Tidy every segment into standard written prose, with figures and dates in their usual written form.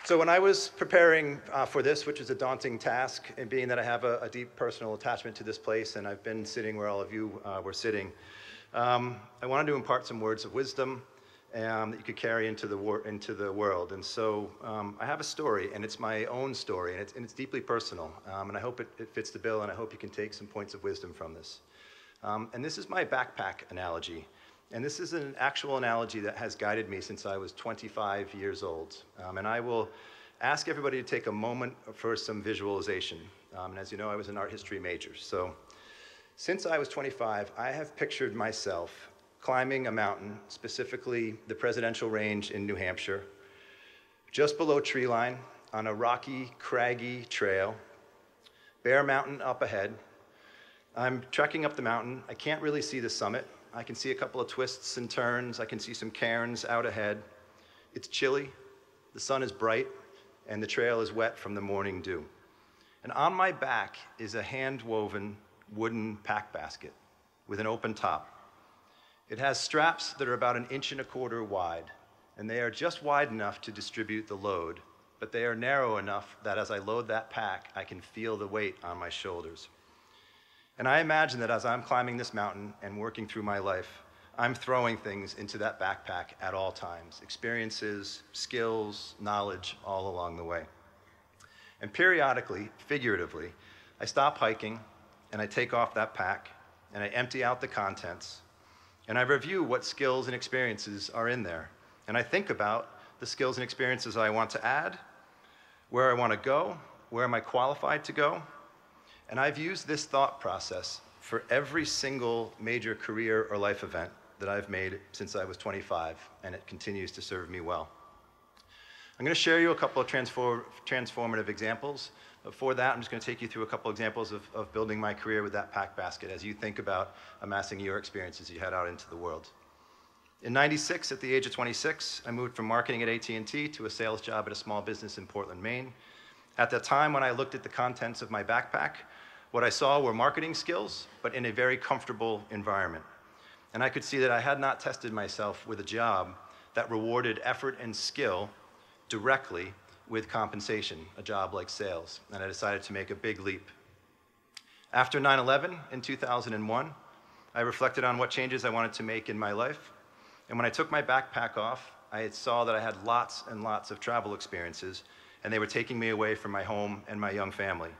So when I was preparing for this, which is a daunting task, and being that I have a deep personal attachment to this place, and I've been sitting where all of you were sitting, I wanted to impart some words of wisdom that you could carry into the world. And so I have a story, and it's my own story, and it's deeply personal. And I hope it fits the bill, and I hope you can take some points of wisdom from this. And this is my backpack analogy. And this is an actual analogy that has guided me since I was 25 years old. And I will ask everybody to take a moment for some visualization. And as you know, I was an art history major. So since I was 25, I have pictured myself climbing a mountain, specifically the Presidential Range in New Hampshire, just below tree line on a rocky, craggy trail, Bear Mountain up ahead. I'm trekking up the mountain. I can't really see the summit. I can see a couple of twists and turns. I can see some cairns out ahead. It's chilly, the sun is bright, and the trail is wet from the morning dew. And on my back is a hand-woven wooden pack basket with an open top. It has straps that are about 1.25 inches wide, and they are just wide enough to distribute the load, but they are narrow enough that as I load that pack, I can feel the weight on my shoulders. And I imagine that as I'm climbing this mountain and working through my life, I'm throwing things into that backpack at all times, experiences, skills, knowledge, all along the way. And periodically, figuratively, I stop hiking and I take off that pack and I empty out the contents and I review what skills and experiences are in there. And I think about the skills and experiences I want to add, where I want to go, where am I qualified to go. And I've used this thought process for every single major career or life event that I've made since I was 25, and it continues to serve me well. I'm going to share you a couple of transformative examples. Before that, I'm just going to take you through a couple examples of building my career with that pack basket as you think about amassing your experiences you head out into the world. In '96, at the age of 26, I moved from marketing at AT&T to a sales job at a small business in Portland, Maine. At that time, when I looked at the contents of my backpack, what I saw were marketing skills, but in a very comfortable environment. And I could see that I had not tested myself with a job that rewarded effort and skill directly with compensation, a job like sales. And I decided to make a big leap. After 9/11 in 2001, I reflected on what changes I wanted to make in my life. And when I took my backpack off, I saw that I had lots and lots of travel experiences, and they were taking me away from my home and my young family.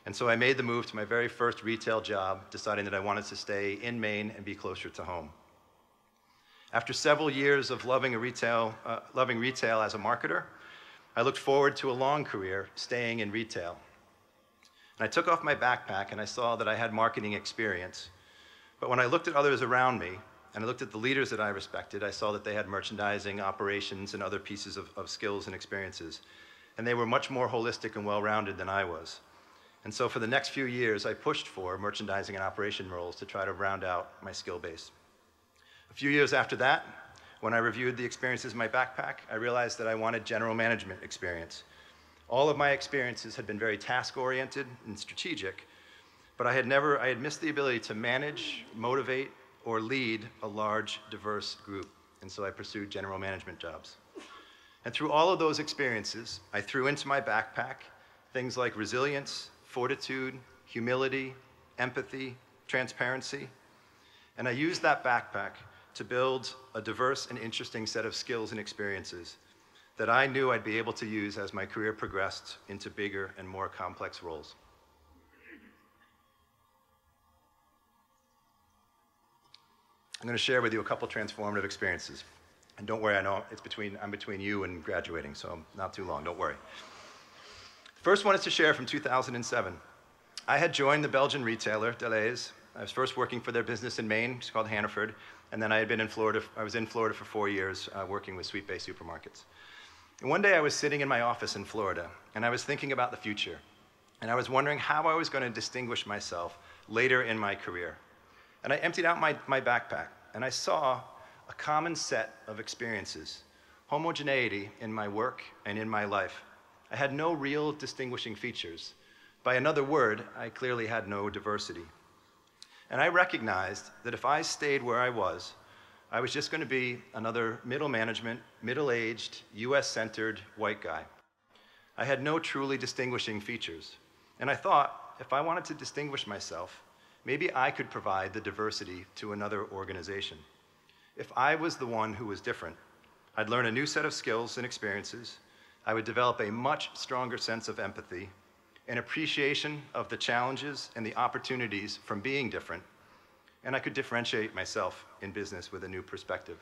And so I made the move to my very first retail job, deciding that I wanted to stay in Maine and be closer to home. After several years of loving retail as a marketer, I looked forward to a long career staying in retail. And I took off my backpack and I saw that I had marketing experience. But when I looked at others around me, and I looked at the leaders that I respected, I saw that they had merchandising, operations, and other pieces of skills and experiences. And they were much more holistic and well-rounded than I was. And so for the next few years, I pushed for merchandising and operation roles to try to round out my skill base. A few years after that, when I reviewed the experiences in my backpack, I realized that I wanted general management experience. All of my experiences had been very task-oriented and strategic, but I had missed the ability to manage, motivate, or lead a large, diverse group. And so I pursued general management jobs. And through all of those experiences, I threw into my backpack things like resilience, fortitude, humility, empathy, transparency. And I used that backpack to build a diverse and interesting set of skills and experiences that I knew I'd be able to use as my career progressed into bigger and more complex roles. I'm going to share with you a couple transformative experiences. And don't worry, I know I'm between you and graduating, so not too long, don't worry. First one is to share from 2007. I had joined the Belgian retailer, L.L. I was first working for their business in Maine, it's called Hannaford, and then I was in Florida for 4 years working with Sweet Bay supermarkets. And one day I was sitting in my office in Florida, and I was thinking about the future. And I was wondering how I was going to distinguish myself later in my career. And I emptied out my backpack, and I saw a common set of experiences, homogeneity in my work and in my life. I had no real distinguishing features. By another word, I clearly had no diversity. And I recognized that if I stayed where I was just going to be another middle management, middle-aged, US-centered white guy. I had no truly distinguishing features. And I thought, if I wanted to distinguish myself, maybe I could provide the diversity to another organization. If I was the one who was different, I'd learn a new set of skills and experiences. I would develop a much stronger sense of empathy, an appreciation of the challenges and the opportunities from being different, and I could differentiate myself in business with a new perspective.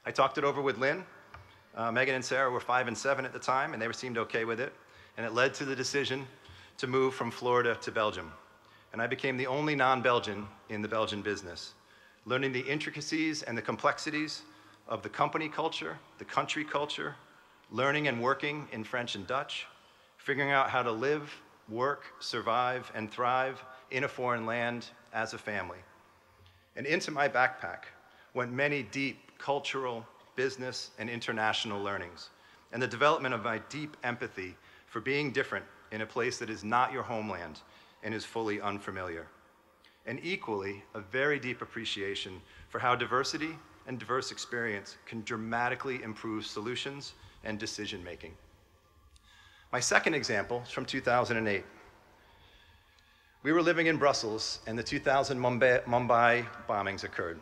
I talked it over with Lynn. Megan and Sarah were 5 and 7 at the time, and they seemed okay with it, and it led to the decision to move from Florida to Belgium. And I became the only non-Belgian in the Belgian business, learning the intricacies and the complexities of the company culture, the country culture, learning and working in French and Dutch, figuring out how to live, work, survive, and thrive in a foreign land as a family. And into my backpack went many deep cultural, business, and international learnings, and the development of my deep empathy for being different in a place that is not your homeland and is fully unfamiliar. And equally, a very deep appreciation for how diversity and diverse experience can dramatically improve solutions and decision-making. My second example is from 2008. We were living in Brussels, and the 2000 Mumbai bombings occurred.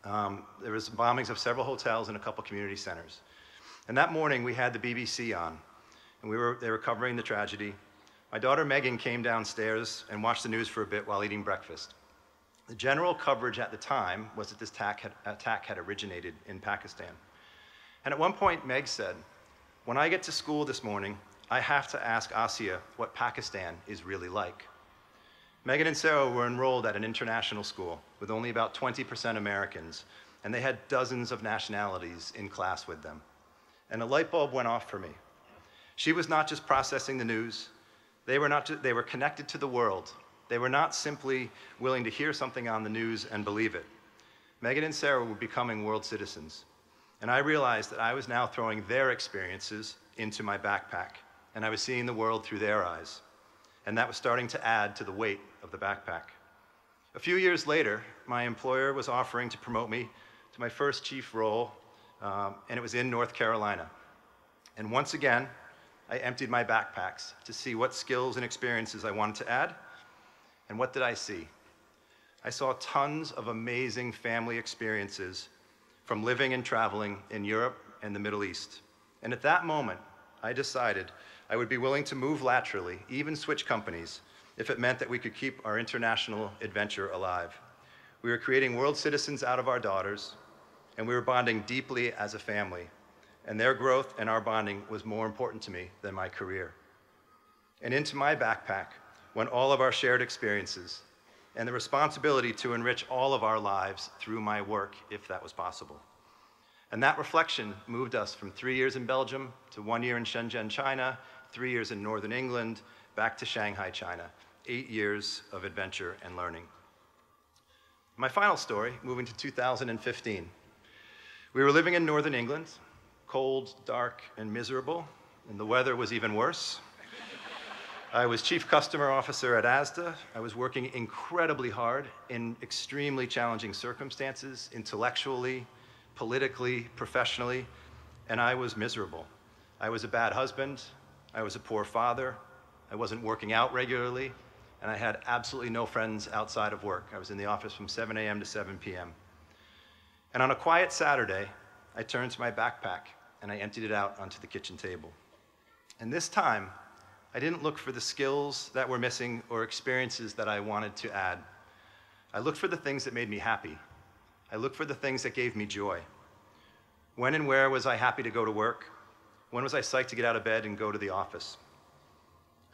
There was bombings of several hotels and a couple community centers. And that morning, we had the BBC on, and they were covering the tragedy. My daughter Megan came downstairs and watched the news for a bit while eating breakfast. The general coverage at the time was that this attack had originated in Pakistan. And at one point, Meg said, "When I get to school this morning, I have to ask Asia what Pakistan is really like." Megan and Sarah were enrolled at an international school with only about 20% Americans, and they had dozens of nationalities in class with them. And a light bulb went off for me. She was not just processing the news. They were connected to the world. They were not simply willing to hear something on the news and believe it. Megan and Sarah were becoming world citizens. And I realized that I was now throwing their experiences into my backpack, and I was seeing the world through their eyes. And that was starting to add to the weight of the backpack. A few years later, my employer was offering to promote me to my first chief role, and it was in North Carolina. And once again, I emptied my backpacks to see what skills and experiences I wanted to add. And what did I see? I saw tons of amazing family experiences from living and traveling in Europe and the Middle East. And at that moment, I decided I would be willing to move laterally, even switch companies, if it meant that we could keep our international adventure alive. We were creating world citizens out of our daughters, and we were bonding deeply as a family. And their growth and our bonding was more important to me than my career. And into my backpack went all of our shared experiences and the responsibility to enrich all of our lives through my work, if that was possible. And that reflection moved us from 3 years in Belgium to 1 year in Shenzhen, China, 3 years in Northern England, back to Shanghai, China. 8 years of adventure and learning. My final story, moving to 2015. We were living in Northern England, cold, dark, and miserable, and the weather was even worse. I was Chief Customer Officer at Asda. I was working incredibly hard in extremely challenging circumstances, intellectually, politically, professionally, and I was miserable. I was a bad husband. I was a poor father. I wasn't working out regularly, and I had absolutely no friends outside of work. I was in the office from 7 a.m. to 7 p.m. And on a quiet Saturday, I turned to my backpack and I emptied it out onto the kitchen table. And this time, I didn't look for the skills that were missing or experiences that I wanted to add. I looked for the things that made me happy. I looked for the things that gave me joy. When and where was I happy to go to work? When was I psyched to get out of bed and go to the office?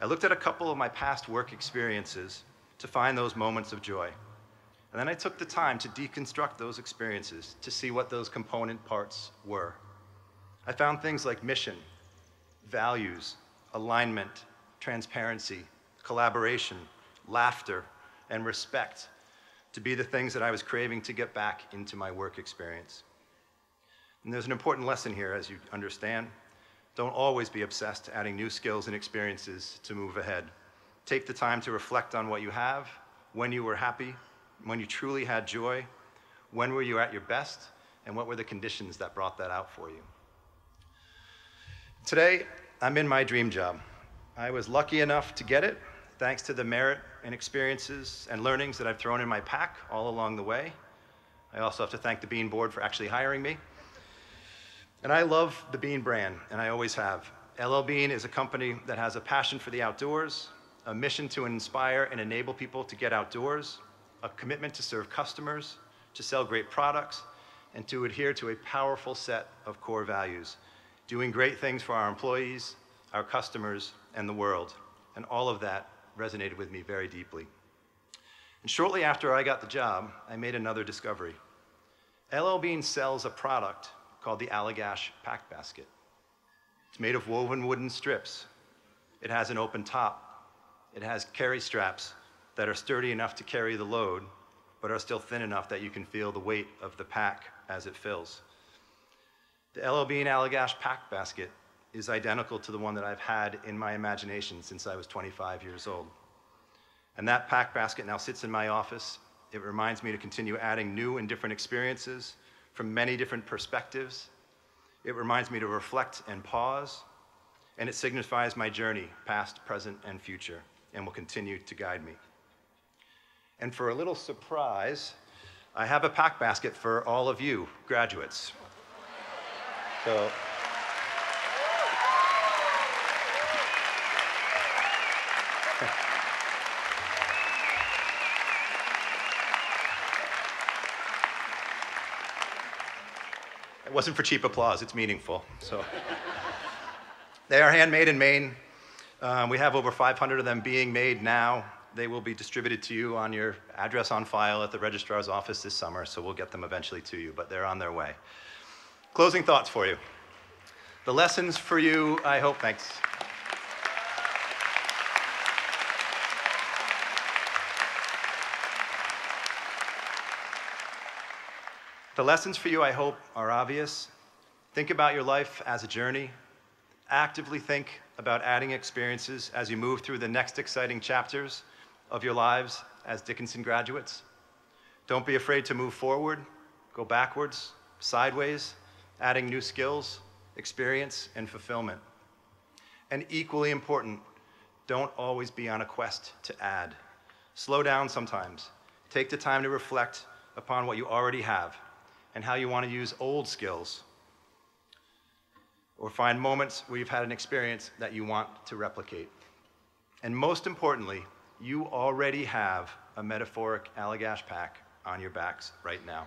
I looked at a couple of my past work experiences to find those moments of joy. And then I took the time to deconstruct those experiences to see what those component parts were. I found things like mission, values, alignment, transparency, collaboration, laughter, and respect to be the things that I was craving to get back into my work experience. And there's an important lesson here, as you understand. Don't always be obsessed to adding new skills and experiences to move ahead. Take the time to reflect on what you have, when you were happy, when you truly had joy, when were you at your best, and what were the conditions that brought that out for you. Today, I'm in my dream job. I was lucky enough to get it thanks to the merit and experiences and learnings that I've thrown in my pack all along the way. I also have to thank the Bean Board for actually hiring me. And I love the Bean brand, and I always have. L.L. Bean is a company that has a passion for the outdoors, a mission to inspire and enable people to get outdoors, a commitment to serve customers, to sell great products, and to adhere to a powerful set of core values, doing great things for our employees, our customers, and the world. And all of that resonated with me very deeply. And shortly after I got the job, I made another discovery. L.L. Bean sells a product called the Allagash Pack Basket. It's made of woven wooden strips. It has an open top. It has carry straps that are sturdy enough to carry the load, but are still thin enough that you can feel the weight of the pack as it fills. The L.L. Bean Allagash Pack Basket is identical to the one that I've had in my imagination since I was 25 years old. And that pack basket now sits in my office. It reminds me to continue adding new and different experiences from many different perspectives. It reminds me to reflect and pause, and it signifies my journey, past, present, and future, and will continue to guide me. And for a little surprise, I have a pack basket for all of you graduates. So, it wasn't for cheap applause, it's meaningful. So, they are handmade in Maine. We have over 500 of them being made now. They will be distributed to you on your address on file at the registrar's office this summer, so we'll get them eventually to you, but they're on their way. Closing thoughts for you. The lessons for you, I hope, thanks. The lessons for you, I hope, are obvious. Think about your life as a journey. Actively think about adding experiences as you move through the next exciting chapters of your lives as Dickinson graduates. Don't be afraid to move forward, go backwards, sideways, adding new skills, experience, and fulfillment. And equally important, don't always be on a quest to add. Slow down sometimes. Take the time to reflect upon what you already have and how you want to use old skills, or find moments where you've had an experience that you want to replicate. And most importantly, you already have a metaphoric Allagash pack on your backs right now.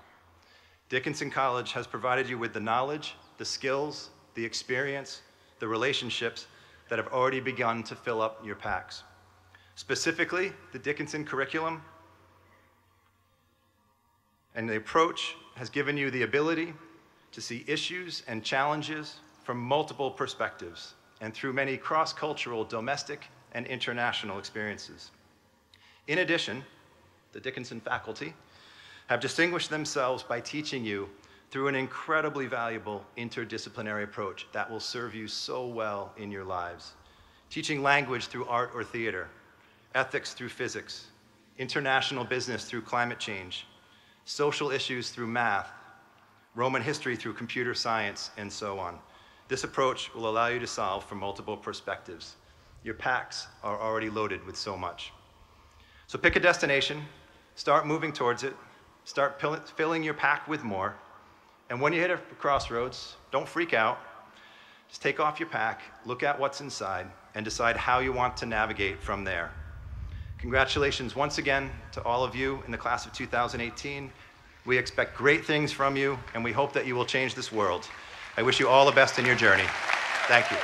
Dickinson College has provided you with the knowledge, the skills, the experience, the relationships that have already begun to fill up your packs. Specifically, the Dickinson curriculum and the approach has given you the ability to see issues and challenges from multiple perspectives and through many cross-cultural domestic and international experiences. In addition, the Dickinson faculty have distinguished themselves by teaching you through an incredibly valuable interdisciplinary approach that will serve you so well in your lives. Teaching language through art or theater, ethics through physics, international business through climate change, social issues through math, Roman history through computer science, and so on. This approach will allow you to solve from multiple perspectives. Your packs are already loaded with so much. So pick a destination, start moving towards it, start filling your pack with more, and when you hit a crossroads, don't freak out. Just take off your pack, look at what's inside, and decide how you want to navigate from there. Congratulations once again to all of you in the class of 2018. We expect great things from you, and we hope that you will change this world. I wish you all the best in your journey. Thank you.